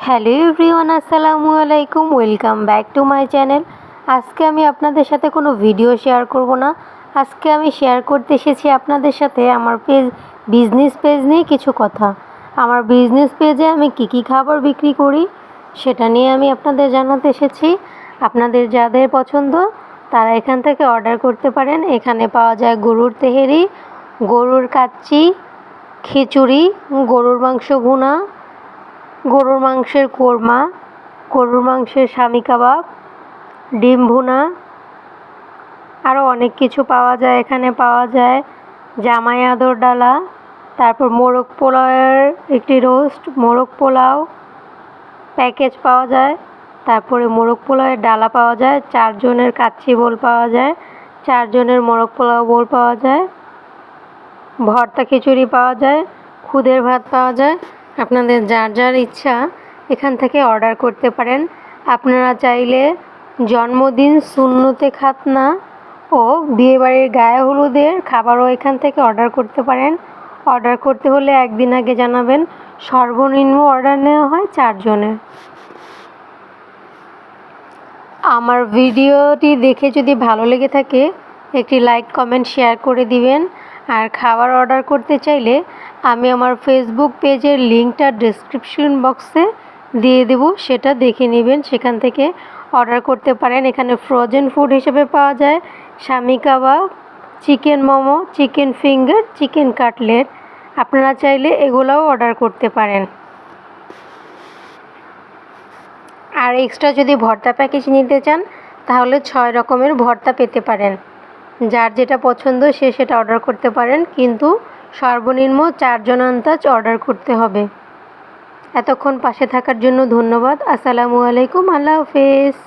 Hello everyone, আসসালামু আলাইকুম। Welcome back to my channel. আজকে আমি আপনাদের সাথে কোনো ভিডিও শেয়ার করব না। আজকে আমি শেয়ার করতে এসেছি আপনাদের সাথে আমার বিজনেস পেজ নিয়ে কিছু কথা। আমার বিজনেস পেজে আমি কী খাবার বিক্রি করি সেটা নিয়ে আমি আপনাদের জানাতে এসেছি। আপনাদের যাদের পছন্দ তারা এখান থেকে অর্ডার করতে পারেন। এখানে পাওয়া যায় গরুর তেহেরি, গরুর কাচ্চি, খিচুড়ি, গরুর মাংস ভুনা, গরুর মাংসের কোরমা, গরুর মাংসের স্বামী কাবাব, ডিম ভুনা, আরও অনেক কিছু পাওয়া যায়। এখানে পাওয়া যায় জামাই আদর ডালা, তারপর মোরগ পোলাওয়ের একটি রোস্ট, মোরগ পোলাও প্যাকেজ পাওয়া যায়, তারপরে মোরগ পোলাওয়ের ডালা পাওয়া যায়, 4 জনের কাচ্চি বোল পাওয়া যায়, 4 জনের মোরগ পোলাও বোল পাওয়া যায়, ভর্তা খিচুড়ি পাওয়া যায়, খুদের ভাত পাওয়া যায়। আপনাদের যার যার ইচ্ছা এখান থেকে অর্ডার করতে পারেন। আপনারা চাইলে জন্মদিন, সুন্নতে খাতনা ও বিয়েবাড়ির গায়ে হলুদের খাবারও এখান থেকে অর্ডার করতে পারেন। অর্ডার করতে হলে একদিন আগে জানাবেন। সর্বনিম্ন অর্ডার নেওয়া হয় 4 জনের। আমার ভিডিওটি দেখে যদি ভালো লেগে থাকে একটি লাইক, কমেন্ট, শেয়ার করে দিবেন। আর খাবার অর্ডার করতে চাইলে আমি আমার ফেসবুক পেজের লিঙ্কটা ডেসক্রিপশন বক্সে দিয়ে দেব, সেটা দেখে নেবেন, সেখান থেকে অর্ডার করতে পারেন। এখানে ফ্রোজেন ফুড হিসেবে পাওয়া যায় shami kebab, chicken momo, chicken finger, chicken cutlet. আপনারা চাইলে এগুলোও অর্ডার করতে পারেন। আর এক্সট্রা যদি ভর্তা প্যাকেজ নিতে চান তাহলে 6 রকমের ভর্তা পেতে পারেন। যার যেটা পছন্দ সে সেটা অর্ডার করতে পারেন, কিন্তু সর্বনিম্ন 4 জন আন্দাজ অর্ডার করতে হবে। এতক্ষণ পাশে থাকার জন্য ধন্যবাদ। আসসালামু আলাইকুম, আল্লাহ হাফেজ।